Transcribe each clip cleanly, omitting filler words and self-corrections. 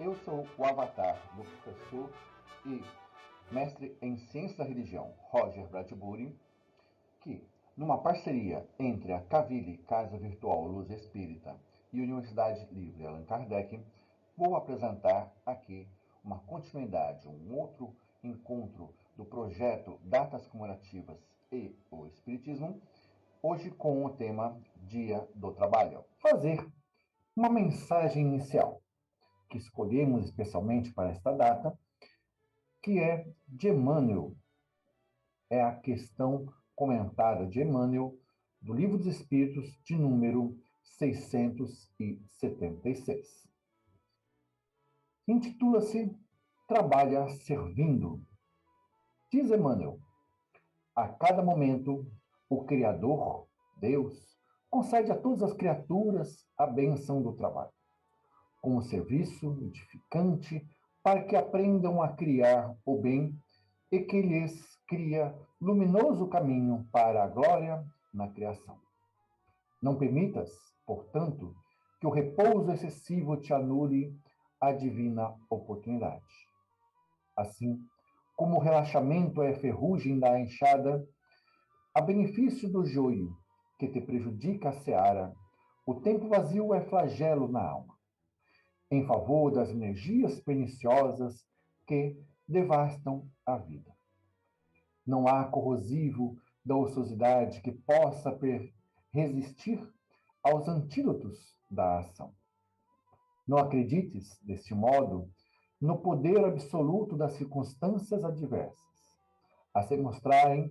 Eu sou o avatar do professor e mestre em Ciência da Religião, Roger Bradbury, que, numa parceria entre a Cavili Casa Virtual Luz Espírita e a Universidade Livre Allan Kardec, vou apresentar aqui uma continuidade, um outro encontro do projeto Datas Comemorativas e o Espiritismo, hoje com o tema Dia do Trabalho. Fazer uma mensagem inicial, que escolhemos especialmente para esta data, que é de Emmanuel. É a questão comentada de Emmanuel do Livro dos Espíritos, de número 676. Intitula-se Trabalha Servindo. Diz Emmanuel: a cada momento, o Criador, Deus, concede a todas as criaturas a bênção do trabalho, como serviço edificante para que aprendam a criar o bem e que lhes cria luminoso caminho para a glória na criação. Não permitas, portanto, que o repouso excessivo te anule a divina oportunidade. Assim, como o relaxamento é ferrugem da enxada, a benefício do joio que te prejudica a seara, o tempo vazio é flagelo na alma, em favor das energias perniciosas que devastam a vida. Não há corrosivo da ociosidade que possa resistir aos antídotos da ação. Não acredites, deste modo, no poder absoluto das circunstâncias adversas, a se mostrarem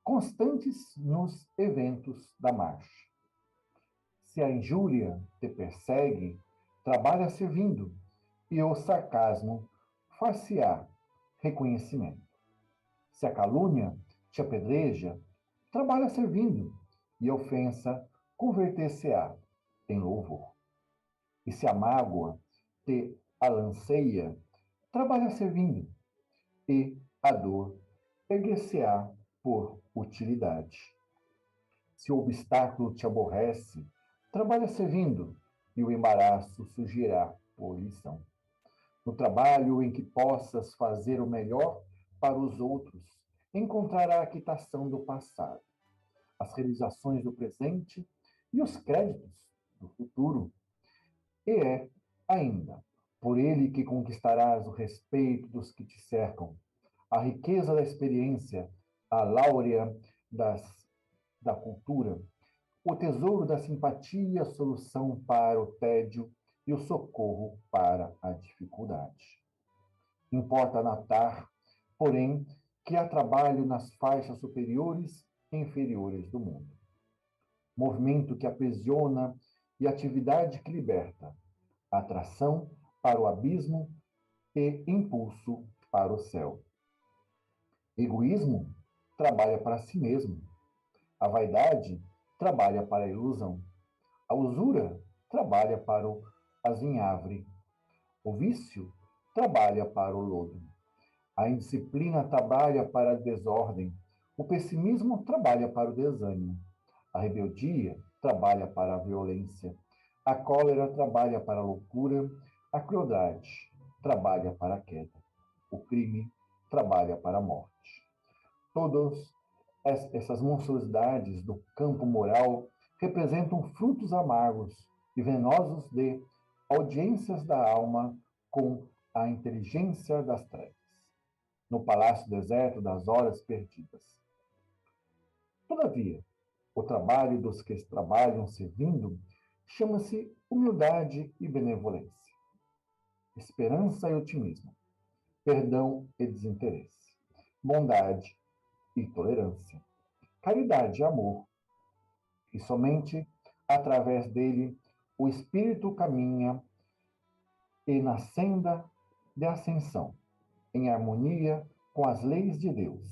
constantes nos eventos da marcha. Se a injúria te persegue, trabalha servindo, e o sarcasmo far-se-á reconhecimento. Se a calúnia te apedreja, trabalha servindo, e a ofensa converter-se-á em louvor. E se a mágoa te alanceia, trabalha servindo, e a dor erguer-se-á por utilidade. Se o obstáculo te aborrece, trabalha servindo, e o embaraço surgirá por lição. No trabalho em que possas fazer o melhor para os outros, encontrará a quitação do passado, as realizações do presente e os créditos do futuro. E é, ainda, por ele que conquistarás o respeito dos que te cercam, a riqueza da experiência, a láurea da cultura, o tesouro da simpatia, a solução para o tédio e o socorro para a dificuldade. Importa notar, porém, que há trabalho nas faixas superiores e inferiores do mundo. Movimento que aprisiona e atividade que liberta. Atração para o abismo e impulso para o céu. Egoísmo trabalha para si mesmo. A vaidade trabalha para a ilusão. A usura trabalha para o azinhavre. O vício trabalha para o lodo. A indisciplina trabalha para a desordem. O pessimismo trabalha para o desânimo. A rebeldia trabalha para a violência. A cólera trabalha para a loucura. A crueldade trabalha para a queda. O crime trabalha para a morte. Todas essas monstruosidades do campo moral representam frutos amargos e venenosos de audiências da alma com a inteligência das trevas, no palácio deserto das horas perdidas. Todavia, o trabalho dos que trabalham servindo chama-se humildade e benevolência, esperança e otimismo, perdão e desinteresse, bondade e tolerância, caridade e amor, e somente através dele o espírito caminha e na senda de ascensão, em harmonia com as leis de Deus.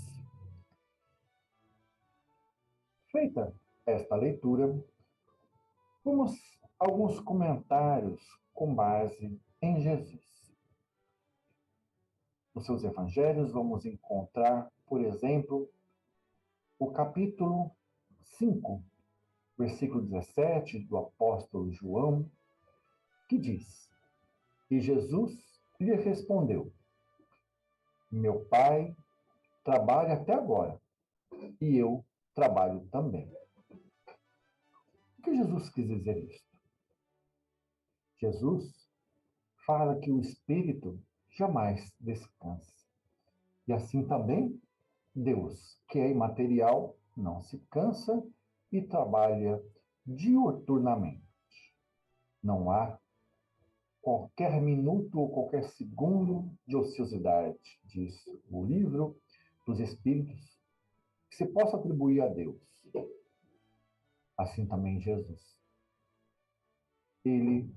Feita esta leitura, vamos a alguns comentários com base em Jesus. Nos seus evangelhos, vamos encontrar, por exemplo, o capítulo 5, versículo 17 do apóstolo João, que diz: E Jesus lhe respondeu: Meu Pai trabalha até agora, e eu trabalho também. O que Jesus quis dizer isto? Jesus fala que o espírito jamais descansa. E assim também Deus, que é imaterial, não se cansa e trabalha diuturnamente. Não há qualquer minuto ou qualquer segundo de ociosidade, diz o livro dos Espíritos, que se possa atribuir a Deus. Assim também Jesus. Ele,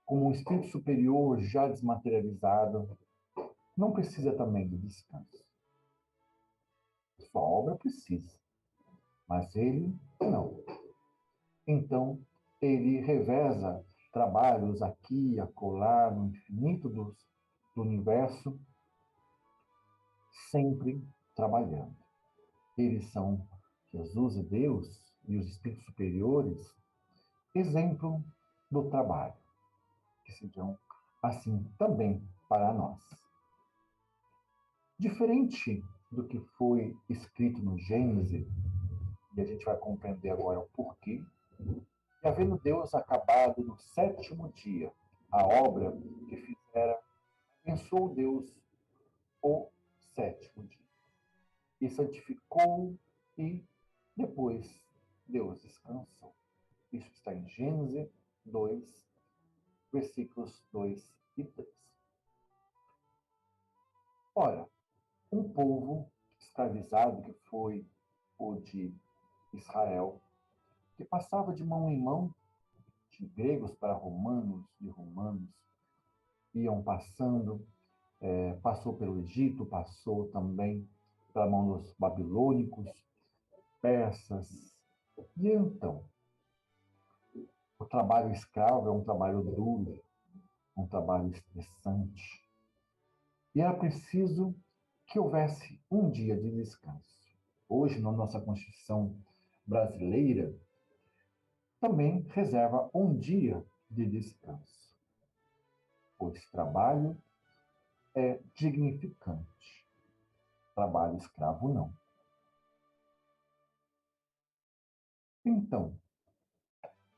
como um espírito superior já desmaterializado, não precisa também de descanso. Sua obra precisa, mas ele não. Então, ele reveza trabalhos aqui e acolá, no infinito do universo, sempre trabalhando. Eles são Jesus e Deus e os espíritos superiores, exemplo do trabalho, que sejam assim também para nós. Diferente do que foi escrito no Gênesis, e a gente vai compreender agora o porquê, e havendo Deus acabado no sétimo dia a obra que fizera, abençoou Deus o sétimo dia e santificou e depois Deus descansou. Isso está em Gênesis 2, versículos 2 e 3. Ora, um povo escravizado que foi o de Israel, que passava de mão em mão, de gregos para romanos, de romanos, iam passando, passou pelo Egito, passou também pela mão dos babilônicos, persas. E então, o trabalho escravo é um trabalho duro, um trabalho estressante. E era preciso que houvesse um dia de descanso. Hoje, na nossa Constituição brasileira, também reserva um dia de descanso, pois trabalho é dignificante, trabalho escravo não. Então,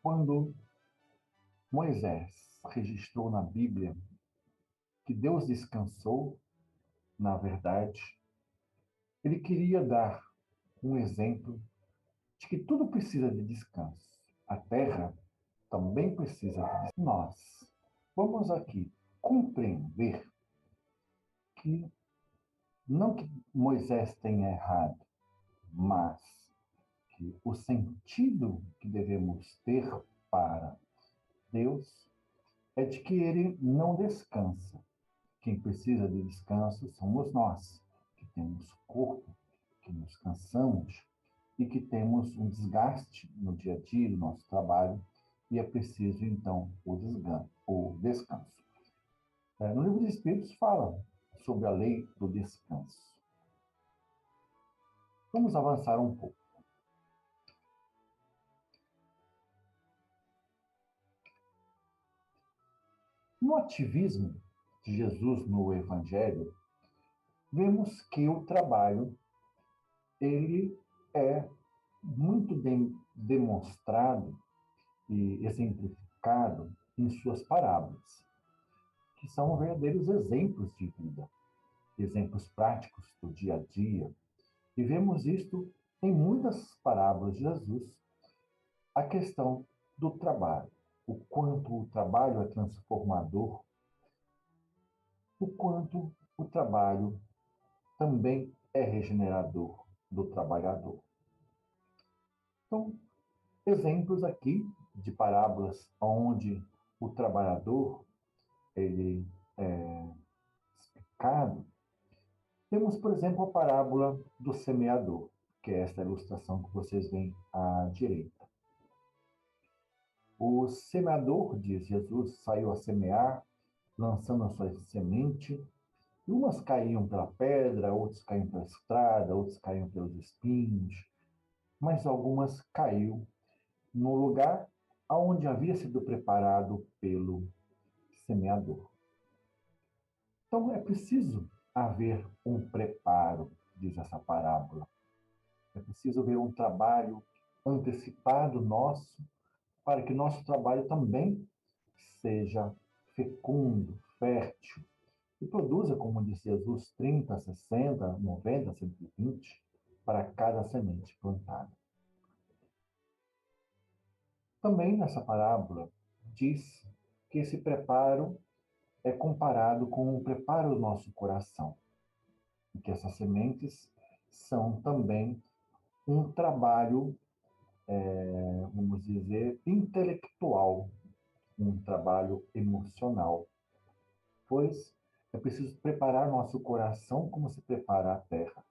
quando Moisés registrou na Bíblia que Deus descansou, na verdade, ele queria dar um exemplo de que tudo precisa de descanso. A terra também precisa de descanso. Nós vamos aqui compreender que não que Moisés tenha errado, mas que o sentido que devemos ter para Deus é de que ele não descansa. Quem precisa de descanso somos nós, que temos corpo, que nos cansamos e que temos um desgaste no dia a dia do nosso trabalho e é preciso, então, o descanso. No livro dos Espíritos fala sobre a lei do descanso. Vamos avançar um pouco. No ativismo de Jesus no Evangelho, vemos que o trabalho ele é muito demonstrado e exemplificado em suas parábolas, que são verdadeiros exemplos de vida, exemplos práticos do dia a dia. E vemos isto em muitas parábolas de Jesus, a questão do trabalho, o quanto o trabalho é transformador, o quanto o trabalho também é regenerador do trabalhador. Então, exemplos aqui de parábolas onde o trabalhador ele é explicado. Temos, por exemplo, a parábola do semeador, que é esta ilustração que vocês veem à direita. O semeador, diz Jesus, saiu a semear, lançando a sua semente. E umas caíam pela pedra, outras caíam pela estrada, outras caíam pelos espinhos, mas algumas caíram no lugar onde havia sido preparado pelo semeador. Então, é preciso haver um preparo, diz essa parábola. É preciso haver um trabalho antecipado nosso, para que nosso trabalho também seja fecundo, fértil, e produza, como diz Jesus, 30, 60, 90, 120 para cada semente plantada. Também nessa parábola diz que esse preparo é comparado com o preparo do nosso coração, e que essas sementes são também um trabalho, vamos dizer, intelectual, um trabalho emocional, pois é preciso preparar nosso coração como se prepara a terra,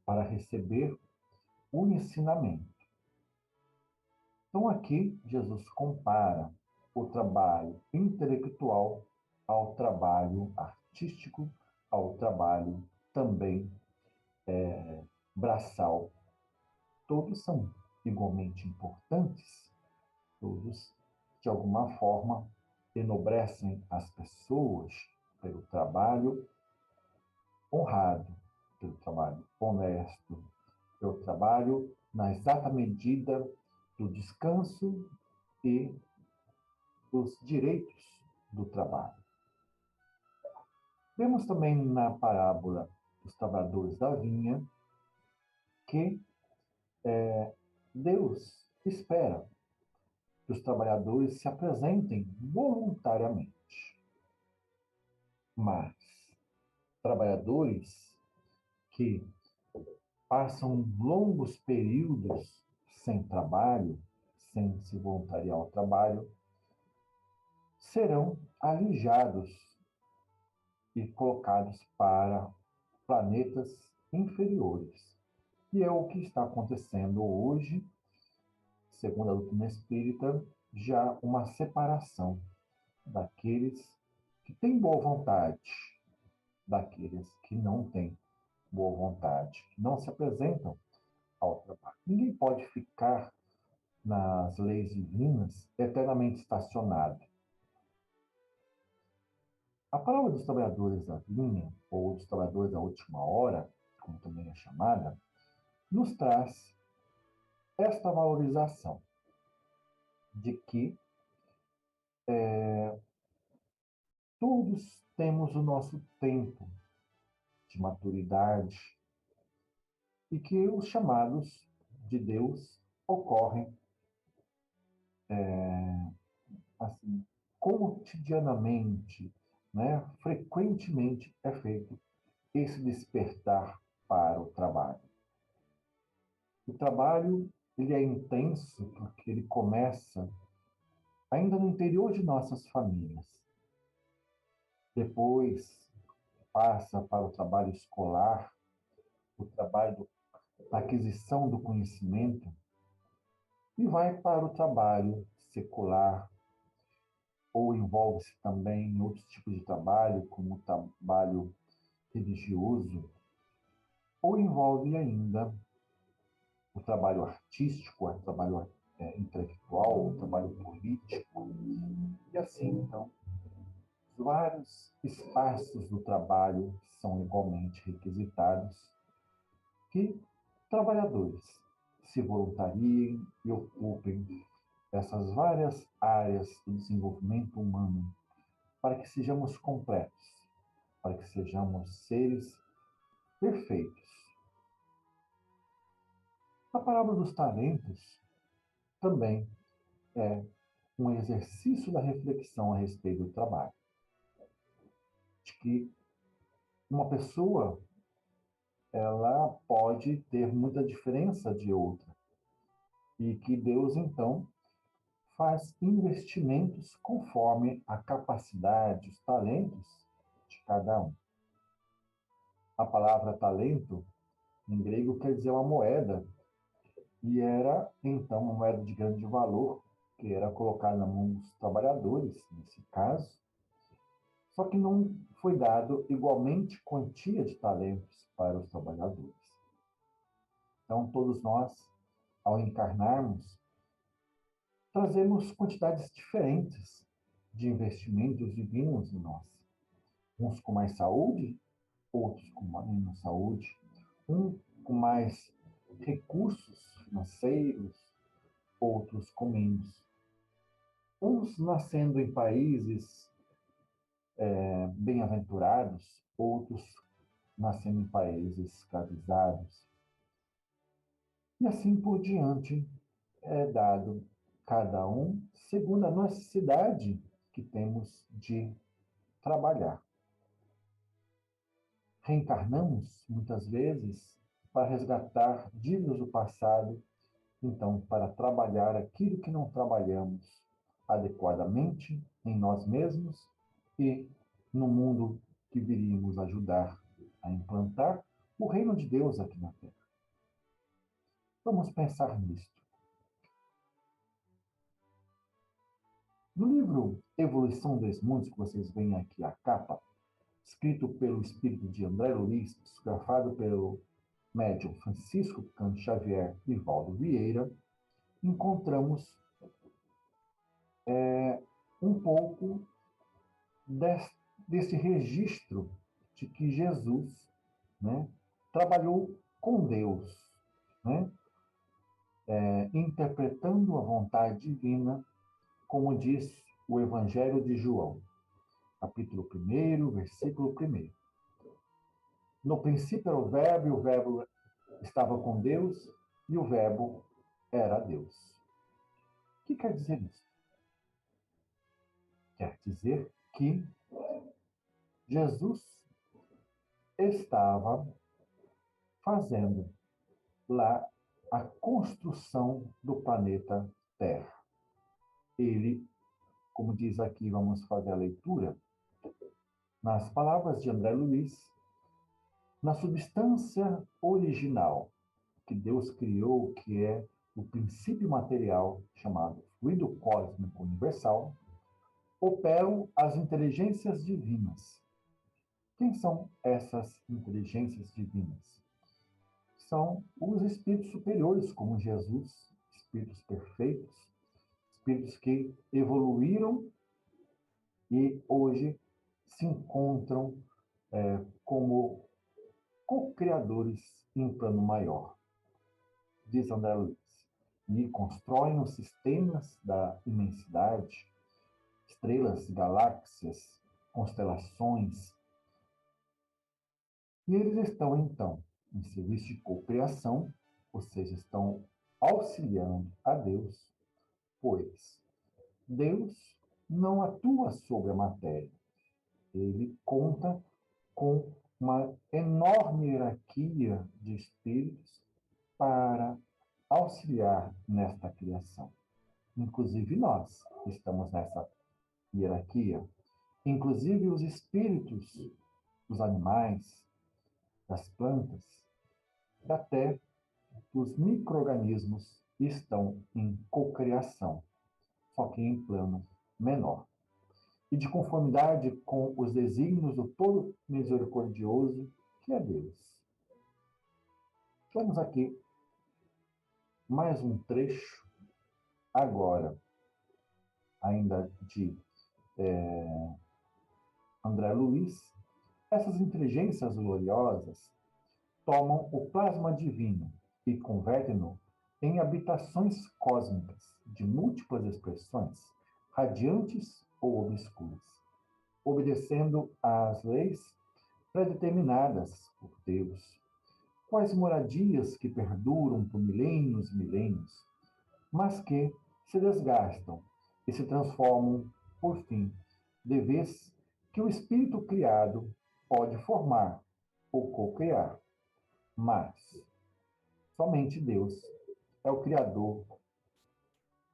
para receber o ensinamento. Então, aqui, Jesus compara o trabalho intelectual ao trabalho artístico, ao trabalho também braçal. Todos são igualmente importantes, todos, de alguma forma, enobrecem as pessoas pelo trabalho honrado, pelo trabalho honesto, pelo trabalho na exata medida do descanso e dos direitos do trabalho. Vemos também na parábola dos trabalhadores da vinha que Deus espera que os trabalhadores se apresentem voluntariamente. Mas trabalhadores que passam longos períodos sem trabalho, sem se voluntariar ao trabalho, serão alijados e colocados para planetas inferiores. E é o que está acontecendo hoje, segundo a doutrina espírita, já uma separação daqueles que têm boa vontade, daqueles que não têm boa vontade, que não se apresentam ao trabalho. Ninguém pode ficar nas leis divinas eternamente estacionado. A palavra dos trabalhadores da vinha, ou dos trabalhadores da última hora, como também é chamada, nos traz esta valorização de que todos temos o nosso tempo de maturidade e que os chamados de Deus ocorrem assim, cotidianamente, né? Frequentemente é feito esse despertar para o trabalho. O trabalho ele é intenso porque ele começa ainda no interior de nossas famílias. Depois passa para o trabalho escolar, o trabalho da aquisição do conhecimento e vai para o trabalho secular, ou envolve-se também em outros tipos de trabalho, como o trabalho religioso, ou envolve ainda o trabalho artístico, o trabalho intelectual, o trabalho político, e assim, então, vários espaços do trabalho são igualmente requisitados que trabalhadores se voluntariem e ocupem essas várias áreas do desenvolvimento humano para que sejamos completos, para que sejamos seres perfeitos. A parábola dos talentos também é um exercício da reflexão a respeito do trabalho. De que uma pessoa ela pode ter muita diferença de outra e que Deus então faz investimentos conforme a capacidade, os talentos de cada um. A palavra talento em grego quer dizer uma moeda e era então uma moeda de grande valor que era colocada na mão dos trabalhadores nesse caso. Só que não foi dado igualmente quantia de talentos para os trabalhadores. Então, todos nós, ao encarnarmos, trazemos quantidades diferentes de investimentos divinos em nós. Uns com mais saúde, outros com menos saúde, um com mais recursos financeiros, outros com menos. Uns nascendo em países bem-aventurados, outros nascendo em países escravizados. E assim por diante é dado cada um segundo a necessidade que temos de trabalhar. Reencarnamos, muitas vezes, para resgatar dívidas do passado, então, para trabalhar aquilo que não trabalhamos adequadamente em nós mesmos e no mundo que viríamos ajudar a implantar o reino de Deus aqui na Terra. Vamos pensar nisto. No livro Evolução dos Mundos, que vocês veem aqui a capa, escrito pelo espírito de André Luiz, psicografado pelo médium Francisco Cândido Xavier e Valdo Vieira, encontramos um pouco desse registro de que Jesus, né, trabalhou com Deus, né, interpretando a vontade divina, como diz o Evangelho de João, capítulo 1, versículo 1. No princípio era o Verbo, e o Verbo estava com Deus, e o Verbo era Deus. O que quer dizer isso? Quer dizer que Jesus estava fazendo lá a construção do planeta Terra. Ele, como diz aqui, vamos fazer a leitura, nas palavras de André Luiz, na substância original que Deus criou, que é o princípio material chamado fluido cósmico universal, operam as inteligências divinas. Quem são essas inteligências divinas? São os espíritos superiores, como Jesus, espíritos perfeitos, espíritos que evoluíram e hoje se encontram como co-criadores em um plano maior, diz André Luiz, e constroem os sistemas da imensidade, estrelas, galáxias, constelações, e eles estão, então, em serviço de cocriação, ou seja, estão auxiliando a Deus, pois Deus não atua sobre a matéria. Ele conta com uma enorme hierarquia de espíritos para auxiliar nesta criação. Inclusive nós estamos nessa hierarquia. Inclusive os espíritos dos animais, das plantas, até os micro-organismos estão em cocriação, só que em plano menor. E de conformidade com os desígnios do Todo Misericordioso, que é Deus. Vamos aqui mais um trecho, agora, ainda de André Luiz. Essas inteligências gloriosas tomam o plasma divino e convertem-no em habitações cósmicas de múltiplas expressões, radiantes ou obscuras, obedecendo às leis predeterminadas por Deus. Quais moradias que perduram por milênios e milênios, mas que se desgastam e se transformam, por fim, de vez que o espírito criado pode formar ou co-criar. Mas somente Deus é o Criador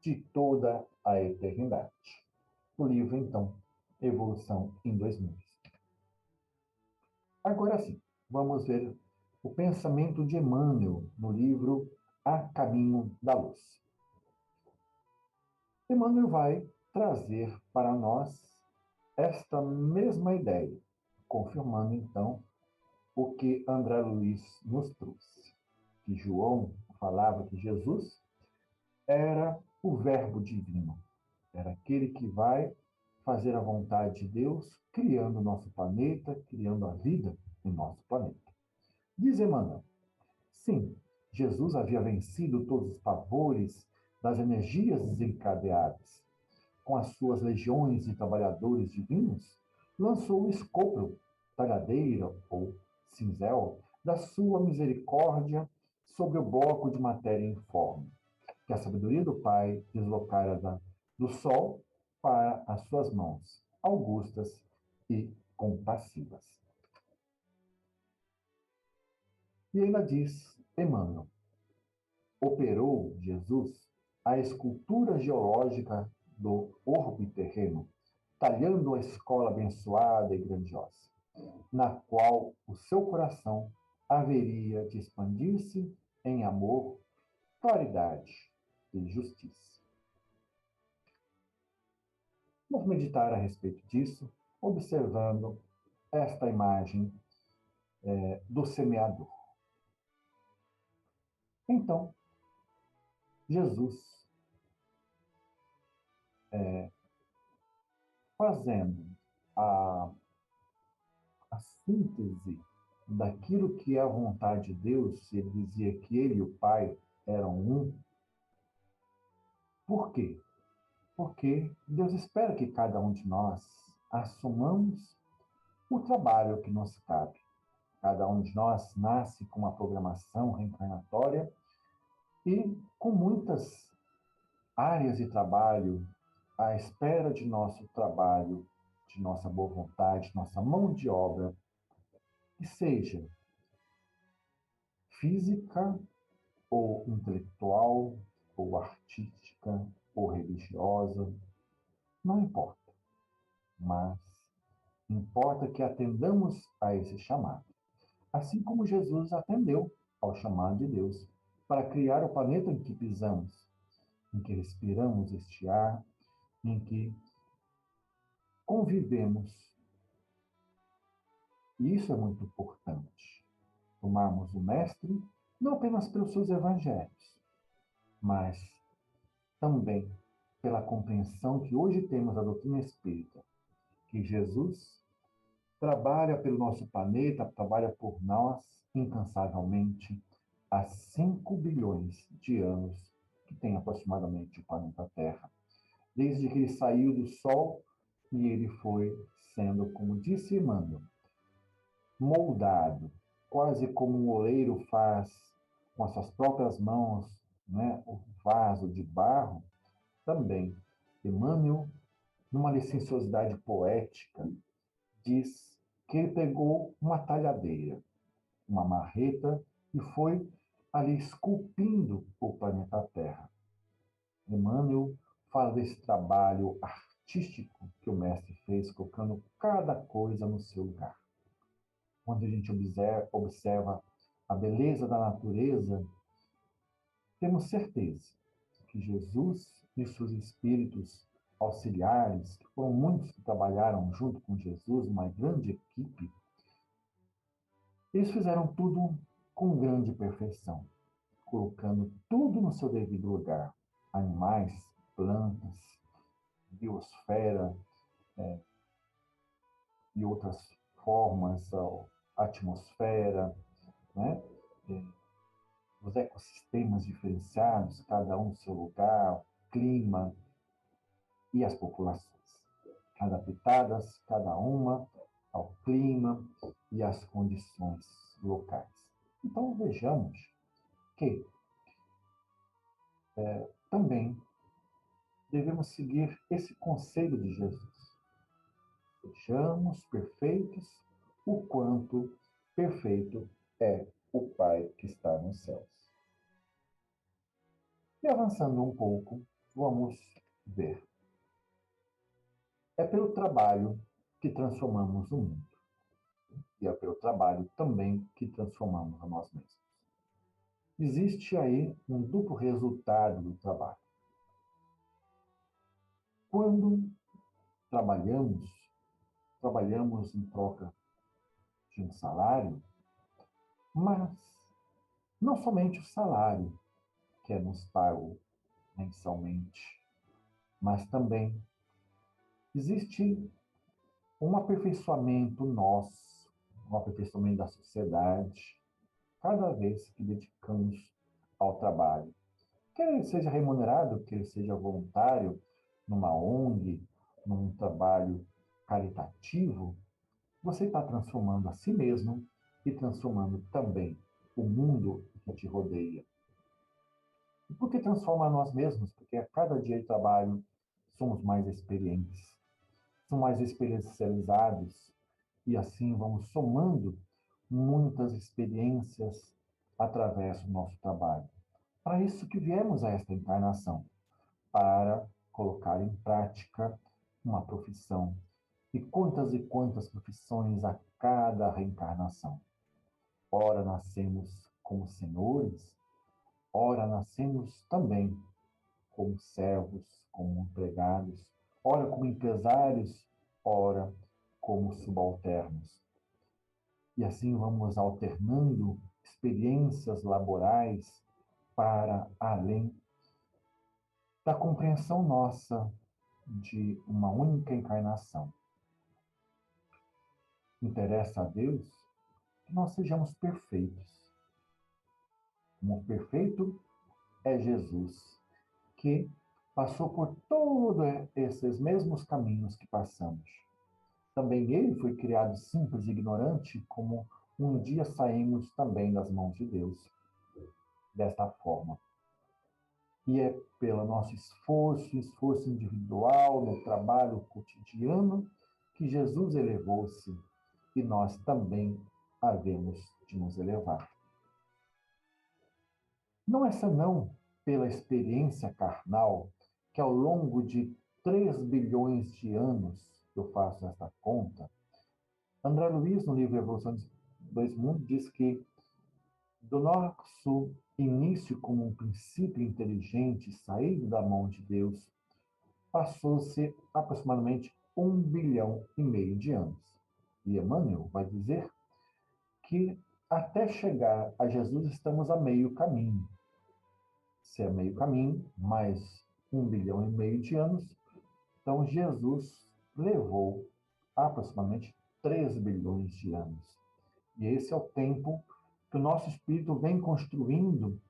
de toda a eternidade. O livro, então, Evolução em 2000. Agora sim, vamos ver o pensamento de Emmanuel no livro A Caminho da Luz. Emmanuel vai trazer para nós esta mesma ideia, confirmando, então, o que André Luiz nos trouxe. Que João falava que Jesus era o Verbo divino, era aquele que vai fazer a vontade de Deus, criando o nosso planeta, criando a vida em nosso planeta. Diz Emmanuel, sim, Jesus havia vencido todos os pavores das energias desencadeadas. Com as suas legiões de trabalhadores divinos, lançou o escopro, talhadeira ou cinzel, da sua misericórdia sobre o bloco de matéria informe, que a sabedoria do Pai deslocara do sol para as suas mãos, augustas e compassivas. E ainda diz Emmanuel, operou Jesus a escultura geológica do orbe terreno, talhando a escola abençoada e grandiosa, na qual o seu coração haveria de expandir-se em amor, claridade e justiça. Vamos meditar a respeito disso, observando esta imagem do semeador. Então, Jesus, fazendo a, a síntese daquilo que é a vontade de Deus, ele dizia que ele e o Pai eram um. Por quê? Porque Deus espera que cada um de nós assumamos o trabalho que nos cabe. Cada um de nós nasce com uma programação reencarnatória e com muitas áreas de trabalho à espera de nosso trabalho, de nossa boa vontade, nossa mão de obra, que seja física ou intelectual, ou artística, ou religiosa, não importa, mas importa que atendamos a esse chamado. Assim como Jesus atendeu ao chamado de Deus para criar o planeta em que pisamos, em que respiramos este ar, em que convivemos. E isso é muito importante. Tomarmos o Mestre não apenas pelos seus evangelhos, mas também pela compreensão que hoje temos da doutrina espírita, que Jesus trabalha pelo nosso planeta, trabalha por nós incansavelmente há 5 bilhões de anos que tem aproximadamente o planeta Terra. Desde que ele saiu do Sol e ele foi sendo, como disse Emmanuel, moldado, quase como um oleiro faz com as suas próprias mãos, né, o vaso de barro, também Emmanuel, numa licenciosidade poética, diz que ele pegou uma talhadeira, uma marreta e foi ali esculpindo o planeta Terra. Emmanuel fala desse trabalho artístico que o mestre fez, colocando cada coisa no seu lugar. Quando a gente observa a beleza da natureza, temos certeza que Jesus e seus espíritos auxiliares, que foram muitos que trabalharam junto com Jesus, uma grande equipe, eles fizeram tudo com grande perfeição, colocando tudo no seu devido lugar. Animais, plantas, biosfera e outras formas, a atmosfera, né? Os ecossistemas diferenciados, cada um no seu lugar, o clima e as populações, adaptadas, cada uma ao clima e às condições locais. Então, vejamos que também devemos seguir esse conselho de Jesus. Sejamos perfeitos, o quanto perfeito é o Pai que está nos céus. E avançando um pouco, vamos ver. É pelo trabalho que transformamos o mundo. E é pelo trabalho também que transformamos a nós mesmos. Existe aí um duplo resultado do trabalho. Quando trabalhamos em troca de um salário, mas não somente o salário que é nos pago mensalmente, mas também Existe um aperfeiçoamento nosso, um aperfeiçoamento da sociedade, cada vez que dedicamos ao trabalho. Quer ele seja remunerado, quer ele seja voluntário, numa ONG, num trabalho caritativo, você está transformando a si mesmo e transformando também o mundo que te rodeia. E por que transforma a nós mesmos? Porque a cada dia de trabalho somos mais experientes, somos mais especializados e assim vamos somando muitas experiências através do nosso trabalho. Para isso que viemos a esta encarnação, para colocar em prática uma profissão. E quantas profissões a cada reencarnação. Ora nascemos como senhores, ora nascemos também como servos, como empregados, ora como empresários, ora como subalternos. E assim vamos alternando experiências laborais para além da compreensão nossa de uma única encarnação. Interessa a Deus que nós sejamos perfeitos. Como perfeito é Jesus, que passou por todos esses mesmos caminhos que passamos. Também ele foi criado simples e ignorante, como um dia saímos também das mãos de Deus, desta forma. E é pelo nosso esforço individual, no trabalho cotidiano, que Jesus elevou-se e nós também havemos de nos elevar. Não é senão pela experiência carnal que ao longo de 3 bilhões de anos, eu faço esta conta, André Luiz, no livro Evolução dos Dois Mundos, diz que do nosso início como um princípio inteligente saído da mão de Deus, passou-se aproximadamente 1,5 bilhão de anos. E Emmanuel vai dizer que até chegar a Jesus estamos a meio caminho. Se é meio caminho, mais 1,5 bilhão de anos, então Jesus levou aproximadamente 3 bilhões de anos. E esse é o tempo que o nosso espírito vem construindo,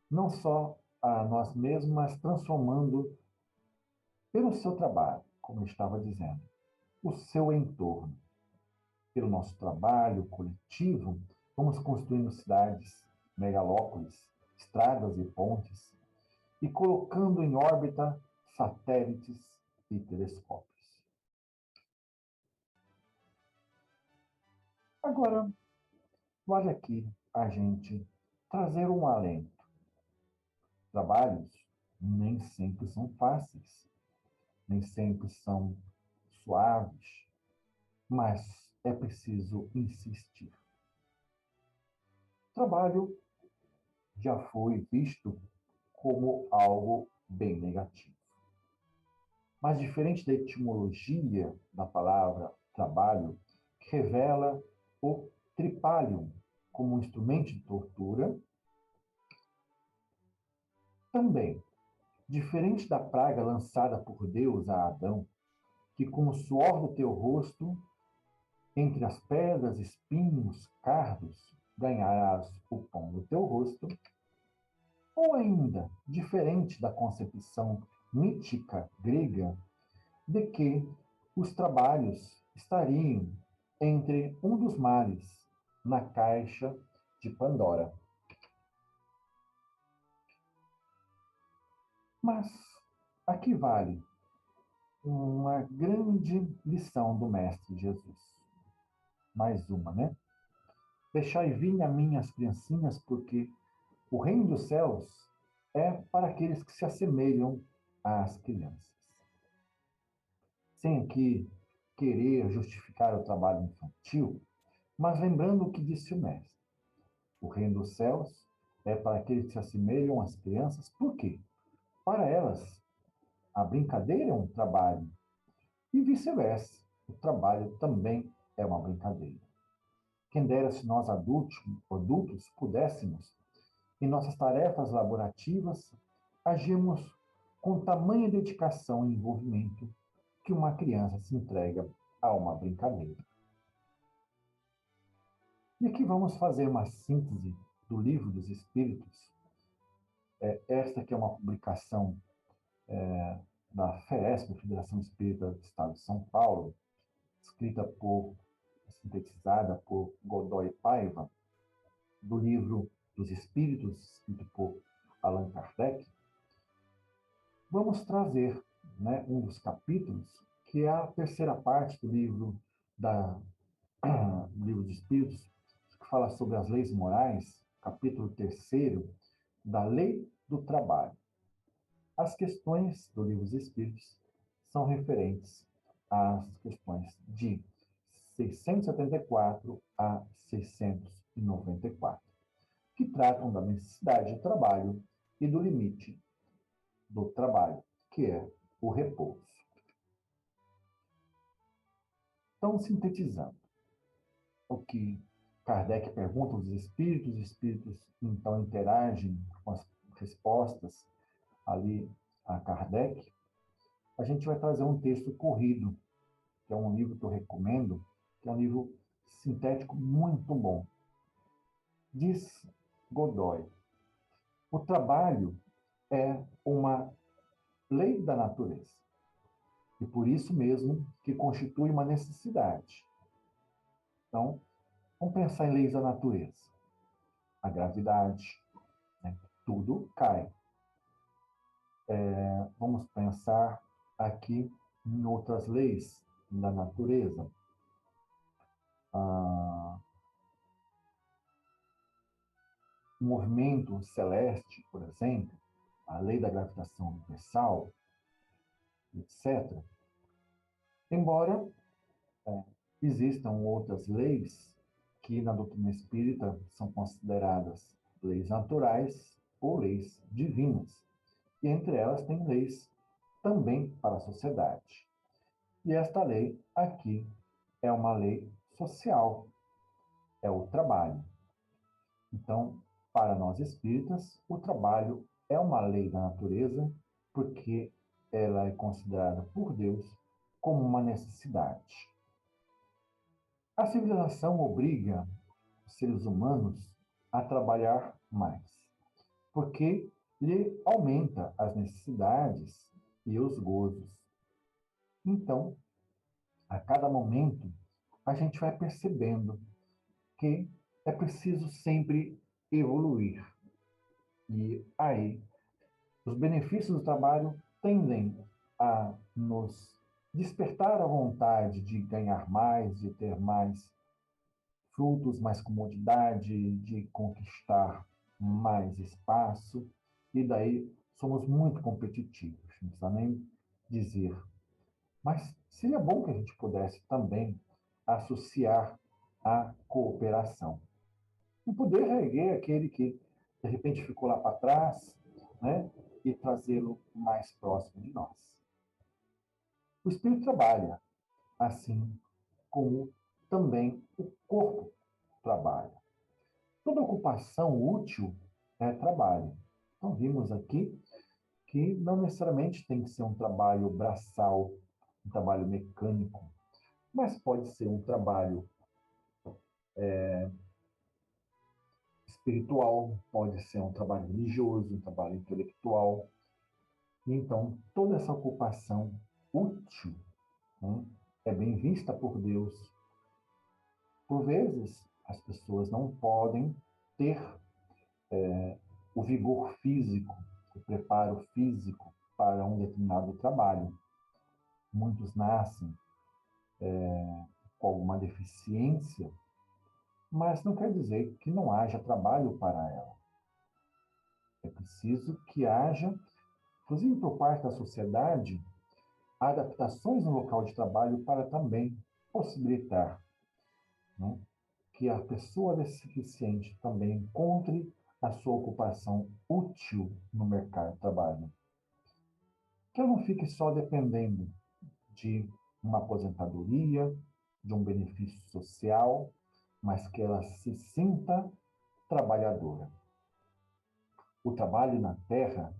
não só a nós mesmos, mas transformando pelo seu trabalho, como eu estava dizendo, o seu entorno. Pelo nosso trabalho coletivo, vamos construindo cidades, megalópolis, estradas e pontes, e colocando em órbita satélites e telescópios. Agora, vale aqui a gente trazer um alento. Trabalhos nem sempre são fáceis, nem sempre são suaves, mas é preciso insistir. Trabalho já foi visto como algo bem negativo. Mas diferente da etimologia da palavra trabalho, que revela o tripalium como um instrumento de tortura, também, diferente da praga lançada por Deus a Adão, que com o suor do teu rosto, entre as pedras, espinhos, cardos, ganharás o pão do teu rosto, ou ainda, diferente da concepção mítica grega de que os trabalhos estariam entre um dos mares, na caixa de Pandora. Mas aqui vale uma grande lição do Mestre Jesus. Mais uma, né? Deixai vir a mim as criancinhas, porque o reino dos céus é para aqueles que se assemelham às crianças. Sem aqui querer justificar o trabalho infantil, mas lembrando o que disse o Mestre. O reino dos céus é para aqueles que se assemelham às crianças. Por quê? Para elas, a brincadeira é um trabalho. E vice-versa. O trabalho também é uma brincadeira. Quem dera se nós adultos pudéssemos, em nossas tarefas laborativas, agirmos com tamanha dedicação e envolvimento que uma criança se entrega a uma brincadeira. E aqui vamos fazer uma síntese do Livro dos Espíritos. Esta que é uma publicação da FEESP, Federação Espírita do Estado de São Paulo, sintetizada por Godoy Paiva, do Livro dos Espíritos, escrito por Allan Kardec. Vamos trazer, né, um dos capítulos, que é a terceira parte do livro do Livro dos Espíritos, que fala sobre as leis morais, capítulo terceiro, da lei do trabalho. As questões do Livro dos Espíritos são referentes às questões de 674 a 694, que tratam da necessidade de trabalho e do limite do trabalho, que é o repouso. Então, sintetizando, o que Kardec pergunta aos espíritos, os espíritos então interagem com as respostas ali a Kardec, a gente vai trazer um texto corrido, que é um livro que eu recomendo, que é um livro sintético muito bom. Diz Godoy: o trabalho é uma lei da natureza, e por isso mesmo que constitui uma necessidade. Então, vamos pensar em leis da natureza. A gravidade, né? Tudo cai. Vamos pensar aqui em outras leis da natureza. O movimento celeste, por exemplo, a lei da gravitação universal, etc. Embora existam outras leis que na doutrina espírita são consideradas leis naturais ou leis divinas. E entre elas tem leis também para a sociedade. E esta lei aqui é uma lei social, é o trabalho. Então, para nós espíritas, o trabalho é uma lei da natureza, porque ela é considerada por Deus como uma necessidade. A civilização obriga os seres humanos a trabalhar mais, porque lhe aumenta as necessidades e os gozos. Então, a cada momento, a gente vai percebendo que é preciso sempre evoluir. E aí, os benefícios do trabalho tendem a nos despertar a vontade de ganhar mais, de ter mais frutos, mais comodidade, de conquistar mais espaço, e daí somos muito competitivos, não precisa nem dizer. Mas seria bom que a gente pudesse também associar a cooperação. E poder reerguer aquele que, de repente, ficou lá para trás, né? E trazê-lo mais próximo de nós. O espírito trabalha, assim como também o corpo trabalha. Toda ocupação útil é trabalho. Então, vimos aqui que não necessariamente tem que ser um trabalho braçal, um trabalho mecânico, mas pode ser um trabalho espiritual, pode ser um trabalho religioso, um trabalho intelectual. Então, toda essa ocupação útil, né, é bem vista por Deus. Por vezes, as pessoas não podem ter o vigor físico, o preparo físico para um determinado trabalho. Muitos nascem com alguma deficiência, mas não quer dizer que não haja trabalho para ela. É preciso que haja, inclusive por parte da sociedade, adaptações no local de trabalho para também possibilitar, né, que a pessoa deficiente também encontre a sua ocupação útil no mercado de trabalho. Que ela não fique só dependendo de uma aposentadoria, de um benefício social, mas que ela se sinta trabalhadora. O trabalho na Terra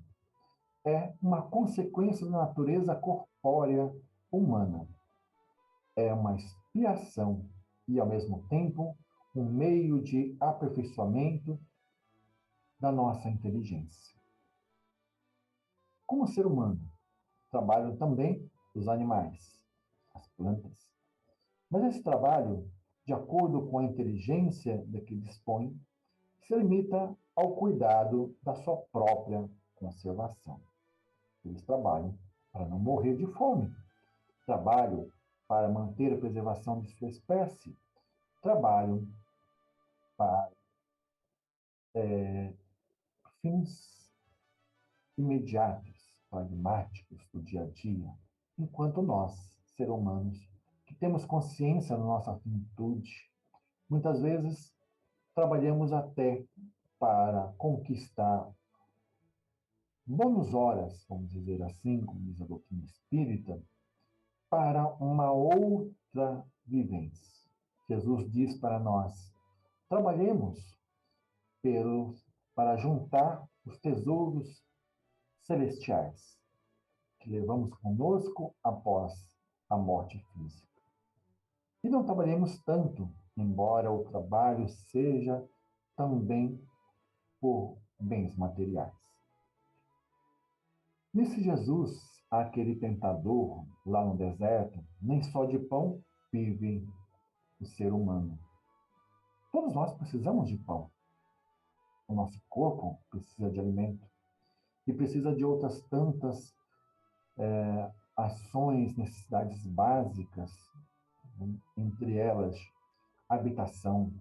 é uma consequência da natureza corpórea humana. É uma expiação e, ao mesmo tempo, um meio de aperfeiçoamento da nossa inteligência. Como ser humano, trabalham também os animais, as plantas. Mas esse trabalho, de acordo com a inteligência de que dispõe, se limita ao cuidado da sua própria conservação. Eles trabalham para não morrer de fome, trabalham para manter a preservação de sua espécie, trabalham para fins imediatos, pragmáticos do dia a dia, enquanto nós, seres humanos, que temos consciência da nossa finitude, muitas vezes trabalhamos até para conquistar bônus horas, vamos dizer assim, como diz a doutrina espírita, para uma outra vivência. Jesus diz para nós: trabalhemos para juntar os tesouros celestiais que levamos conosco após a morte física. E não trabalhemos tanto, embora o trabalho seja também por bens materiais. Disse Jesus àquele tentador lá no deserto: nem só de pão vive o ser humano. Todos nós precisamos de pão. O nosso corpo precisa de alimento e precisa de outras tantas ações, necessidades básicas, entre elas habitação,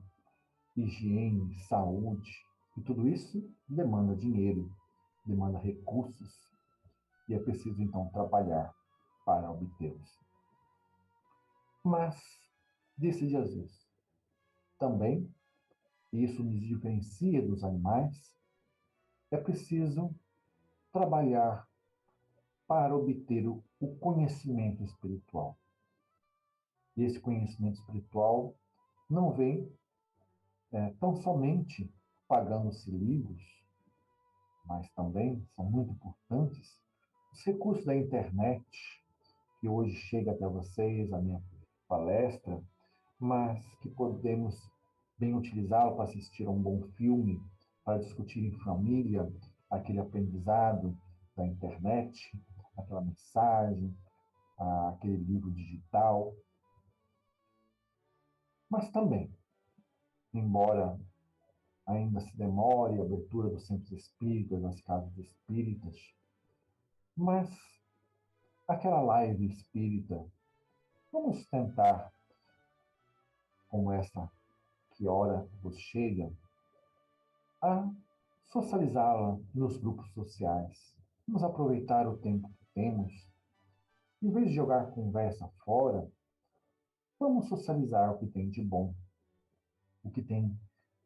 higiene, saúde. E tudo isso demanda dinheiro, demanda recursos e é preciso então trabalhar para obtê-los. Mas, disse Jesus, também, e isso nos diferencia dos animais, é preciso trabalhar para obter o conhecimento espiritual. E esse conhecimento espiritual não vem tão somente pagando-se livros, mas também são muito importantes os recursos da internet, que hoje chega até vocês, a minha palestra, mas que podemos bem utilizá-lo para assistir a um bom filme, para discutir em família aquele aprendizado da internet, aquela mensagem, aquele livro digital. Mas também, embora ainda se demore a abertura dos centros espíritas, das casas espíritas, mas aquela live espírita, vamos tentar, como essa que hora vos chega, a socializá-la nos grupos sociais. Vamos aproveitar o tempo que temos. Em vez de jogar conversa fora, vamos socializar o que tem de bom, o que tem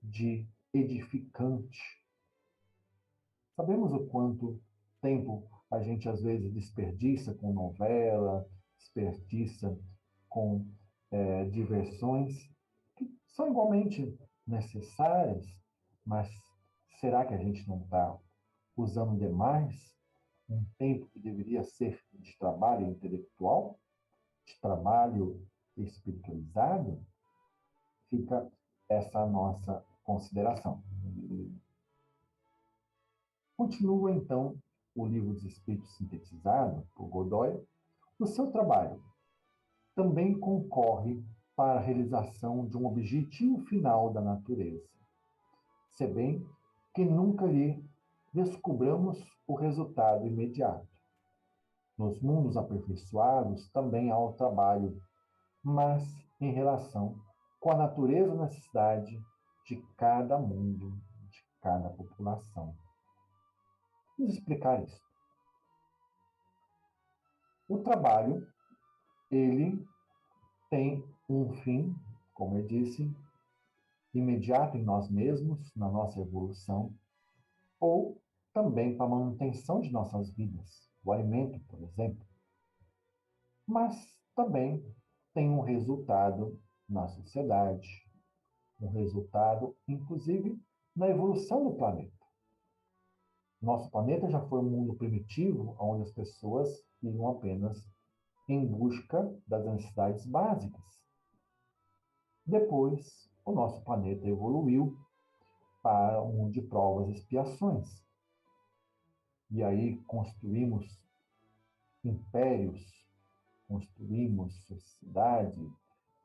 de edificante. Sabemos o quanto tempo a gente às vezes desperdiça com novela, desperdiça com diversões que são igualmente necessárias, mas será que a gente não está usando demais um tempo que deveria ser de trabalho intelectual, de trabalho espiritualizado? Fica essa nossa consideração. Continua, então, o Livro dos Espíritos sintetizado por Godoy. O seu trabalho também concorre para a realização de um objetivo final da natureza, se bem que nunca lhe descobramos o resultado imediato. Nos mundos aperfeiçoados também há o trabalho, mas em relação com a natureza e necessidade de cada mundo, de cada população. Vamos explicar isso. O trabalho, ele tem um fim, como eu disse, imediato em nós mesmos, na nossa evolução, ou também para a manutenção de nossas vidas, o alimento, por exemplo. Mas também tem um resultado na sociedade, um resultado, inclusive, na evolução do planeta. Nosso planeta já foi um mundo primitivo, onde as pessoas iam apenas em busca das necessidades básicas. Depois, o nosso planeta evoluiu para um mundo de provas e expiações. E aí construímos impérios, construímos sociedade,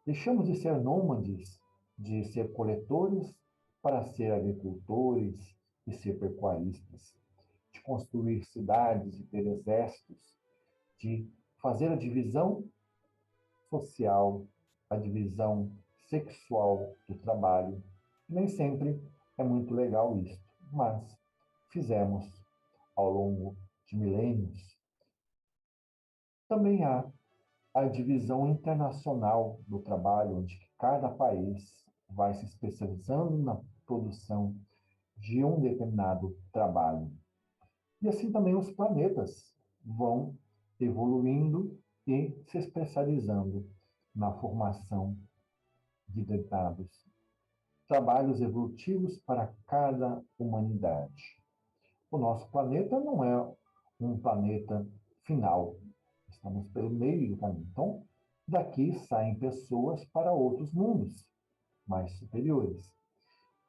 deixamos de ser nômades, de ser coletores, para ser agricultores e ser pecuaristas, de construir cidades e ter exércitos, de fazer a divisão social, a divisão sexual do trabalho. Nem sempre é muito legal isso, mas fizemos ao longo de milênios. Também há a divisão internacional do trabalho, onde cada país vai se especializando na produção de um determinado trabalho. E assim também os planetas vão evoluindo e se especializando na formação de determinados trabalhos evolutivos para cada humanidade. O nosso planeta não é um planeta final. Estamos pelo meio do caminho. Então, daqui saem pessoas para outros mundos mais superiores.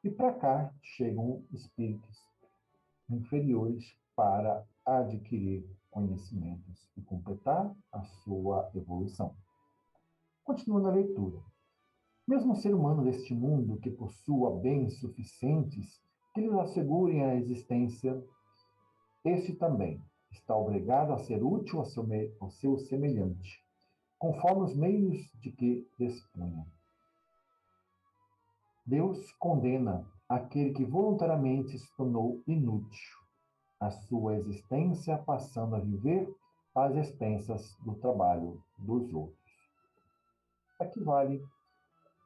E para cá chegam espíritos inferiores para adquirir conhecimentos e completar a sua evolução. Continuando a leitura. Mesmo o ser humano deste mundo que possua bens suficientes que lhes assegurem a existência, este também está obrigado a ser útil ao seu semelhante, conforme os meios de que dispunha. Deus condena aquele que voluntariamente se tornou inútil, a sua existência passando a viver às expensas do trabalho dos outros. Aqui vale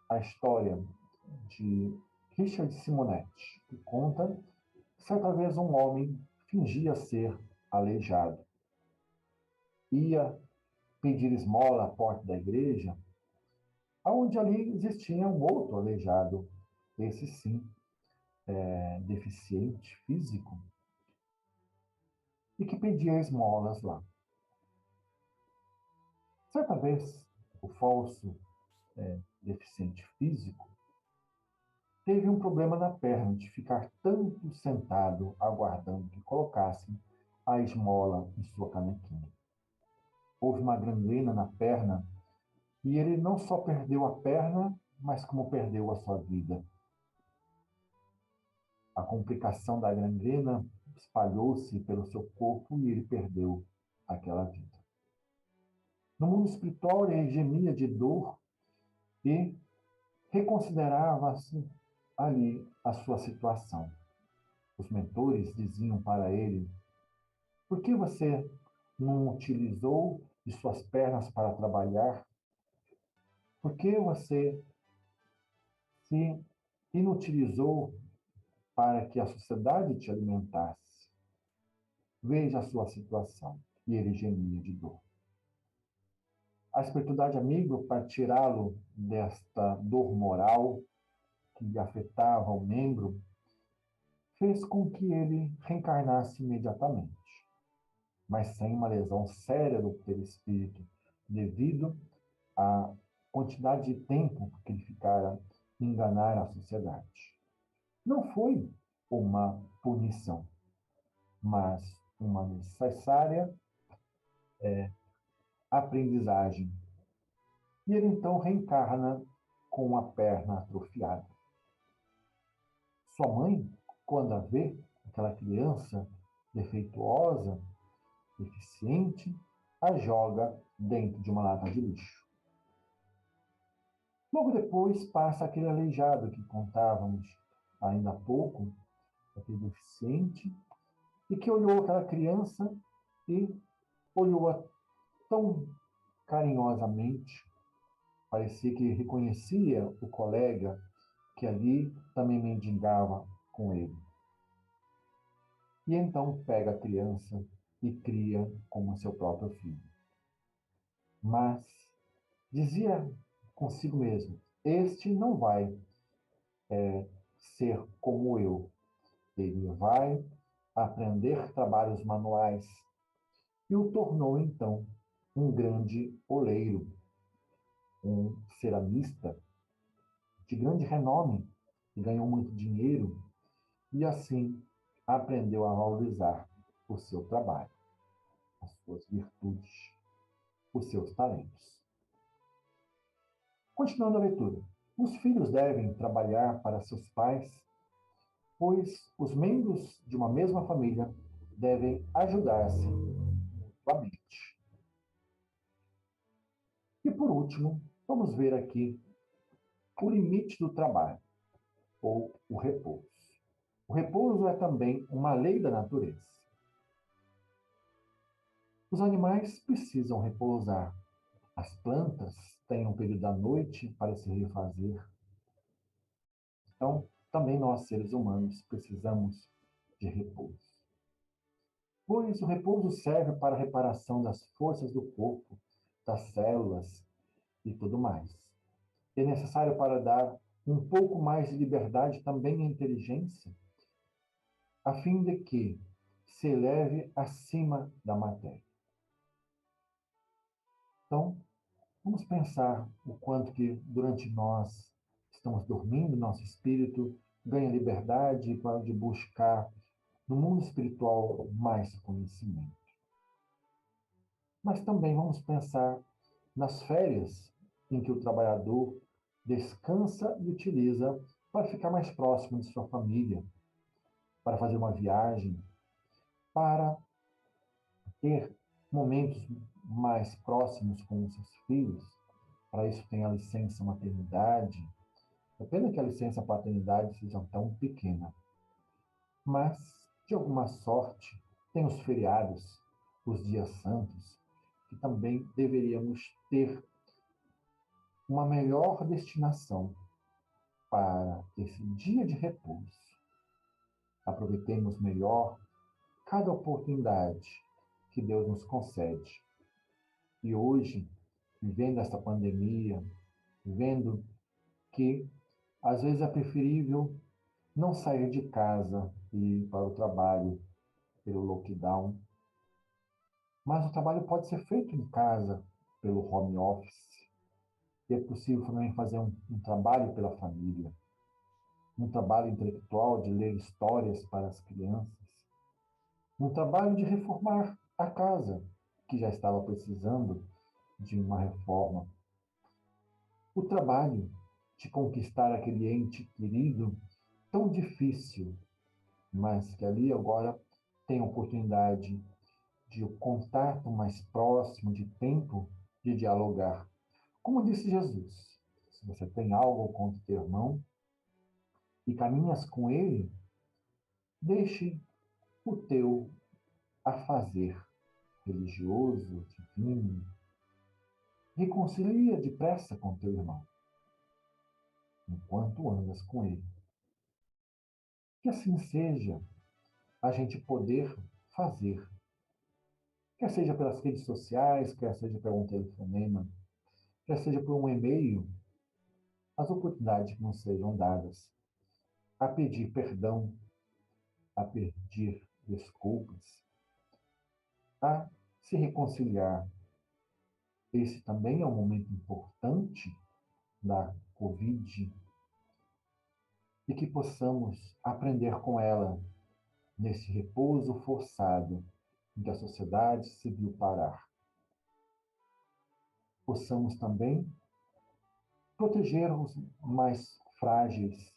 a história de Richard Simonetti, que conta que certa vez um homem fingia ser aleijado. Ia pedir esmola à porta da igreja, onde ali existia um outro aleijado, esse sim, deficiente físico, e que pedia esmolas lá. Certa vez, o falso deficiente físico teve um problema na perna de ficar tanto sentado aguardando que colocassem a esmola em sua canequinha. Houve uma gangrena na perna e ele não só perdeu a perna, mas como perdeu a sua vida. A complicação da gangrena espalhou-se pelo seu corpo e ele perdeu aquela vida. No mundo espiritual, ele gemia de dor e reconsiderava-se ali a sua situação. Os mentores diziam para ele: por que você não utilizou de suas pernas para trabalhar? Por que você se inutilizou para que a sociedade te alimentasse? Veja a sua situação. E ele gemia de dor. A espiritualidade amiga, para tirá-lo desta dor moral que lhe afetava o membro, fez com que ele reencarnasse imediatamente, mas sem uma lesão séria do perispírito, devido à quantidade de tempo que ele ficara enganar a sociedade. Não foi uma punição, mas uma necessária aprendizagem. E ele então reencarna com a perna atrofiada. Sua mãe, quando a vê, aquela criança defeituosa, deficiente, a joga dentro de uma lata de lixo. Logo depois passa aquele aleijado que contávamos ainda há pouco, aquele deficiente, e que olhou aquela criança e olhou-a tão carinhosamente, parecia que reconhecia o colega que ali também mendigava com ele. E então pega a criança e cria como seu próprio filho. Mas dizia consigo mesmo: este não vai ser como eu. Ele vai aprender trabalhos manuais. E o tornou, então, um grande oleiro, um ceramista de grande renome, que ganhou muito dinheiro e assim aprendeu a valorizar o seu trabalho, as suas virtudes, os seus talentos. Continuando a leitura. Os filhos devem trabalhar para seus pais, pois os membros de uma mesma família devem ajudar-se mutuamente. E por último, vamos ver aqui o limite do trabalho, ou o repouso. O repouso é também uma lei da natureza. Os animais precisam repousar. As plantas têm um período da noite para se refazer. Então, também nós, seres humanos, precisamos de repouso. Pois o repouso serve para a reparação das forças do corpo, das células e tudo mais. É necessário para dar um pouco mais de liberdade também à inteligência, a fim de que se eleve acima da matéria. Então, vamos pensar o quanto que durante nós estamos dormindo, nosso espírito ganha liberdade para de buscar no mundo espiritual mais conhecimento. Mas também vamos pensar nas férias em que o trabalhador descansa e utiliza para ficar mais próximo de sua família, para fazer uma viagem, para ter momentos mais próximos com os seus filhos. Para isso tem a licença maternidade. É pena que a licença paternidade seja tão pequena. Mas, de alguma sorte, tem os feriados, os dias santos, que também deveríamos ter uma melhor destinação para esse dia de repouso. Aproveitemos melhor cada oportunidade que Deus nos concede. E hoje, vivendo esta pandemia, vendo que às vezes é preferível não sair de casa e ir para o trabalho pelo lockdown, mas o trabalho pode ser feito em casa pelo home office. E é possível também fazer um trabalho pela família, um trabalho intelectual de ler histórias para as crianças, um trabalho de reformar a casa, que já estava precisando de uma reforma, o trabalho de conquistar aquele ente querido tão difícil, mas que ali agora tem a oportunidade de o contato mais próximo, de tempo de dialogar. Como disse Jesus, se você tem algo contra o teu irmão e caminhas com ele, deixe o teu a fazer religioso, divino, reconcilia depressa com teu irmão, enquanto andas com ele. Que assim seja a gente poder fazer, quer seja pelas redes sociais, quer seja por um telefonema, quer seja por um e-mail, as oportunidades que nos sejam dadas a pedir perdão, a pedir desculpas, a se reconciliar. Esse também é um momento importante da Covid e que possamos aprender com ela nesse repouso forçado em que a sociedade se viu parar. Possamos também proteger os mais frágeis,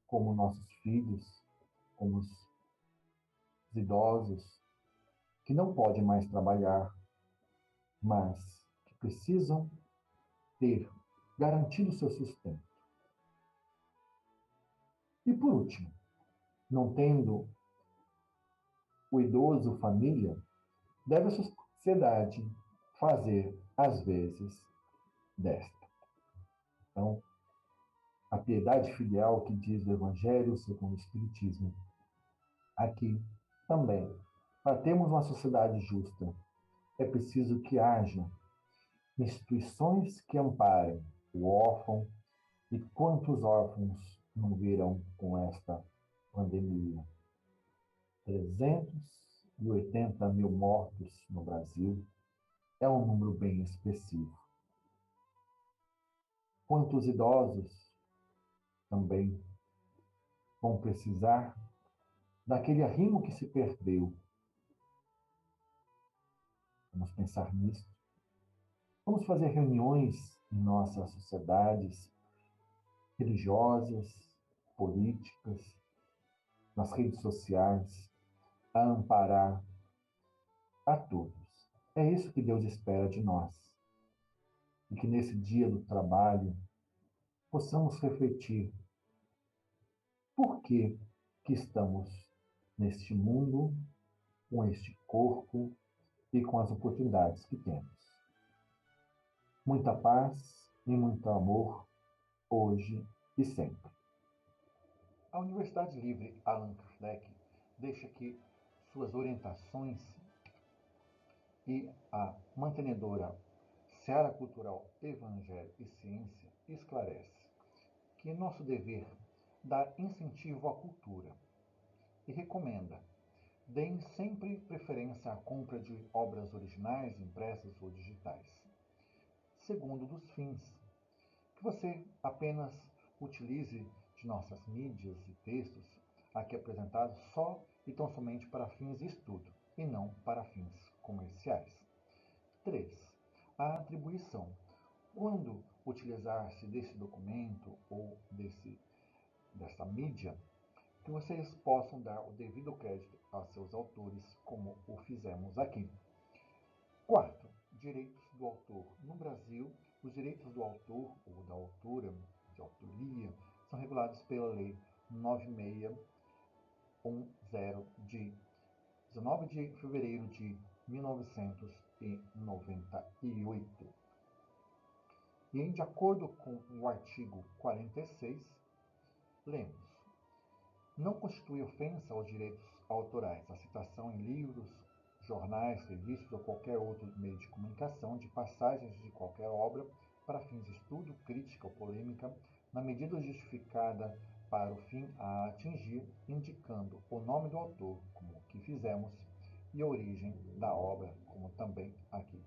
como nossos filhos, como os idosos, que não podem mais trabalhar, mas que precisam ter garantido seu sustento. E por último, não tendo o idoso família, deve a sociedade fazer às vezes desta. Então, a piedade filial que diz o Evangelho segundo o Espiritismo, aqui também, para termos uma sociedade justa, é preciso que haja instituições que amparem o órfão, e quantos órfãos não viram com esta pandemia? 380 mil mortos no Brasil, é um número bem expressivo. Quantos idosos também vão precisar daquele arrimo que se perdeu? Vamos pensar nisso. Vamos fazer reuniões em nossas sociedades religiosas, políticas, nas redes sociais, a amparar a todos. É isso que Deus espera de nós. E que nesse dia do trabalho possamos refletir por que estamos neste mundo, com este corpo e com as oportunidades que temos. Muita paz e muito amor, hoje e sempre. A Universidade Livre Allan Kardec deixa aqui suas orientações e a mantenedora Seara Cultural Evangelho e Ciência esclarece que é nosso dever dar incentivo à cultura e recomenda: deem sempre preferência à compra de obras originais, impressas ou digitais. Segundo dos fins, que você apenas utilize de nossas mídias e textos aqui apresentados só e tão somente para fins de estudo e não para fins comerciais. 3. A atribuição. Quando utilizar-se desse documento ou dessa mídia, que vocês possam dar o devido crédito a seus autores, como o fizemos aqui. Quarto, direitos do autor. No Brasil, os direitos do autor ou da autora, de autoria, são regulados pela Lei 9610 de 19 de fevereiro de 1998. E, de acordo com o artigo 46, lemos: não constitui ofensa aos direitos autorais a citação em livros, jornais, revistas ou qualquer outro meio de comunicação de passagens de qualquer obra para fins de estudo, crítica ou polêmica, na medida justificada para o fim a atingir, indicando o nome do autor, como o que fizemos, e a origem da obra, como também aqui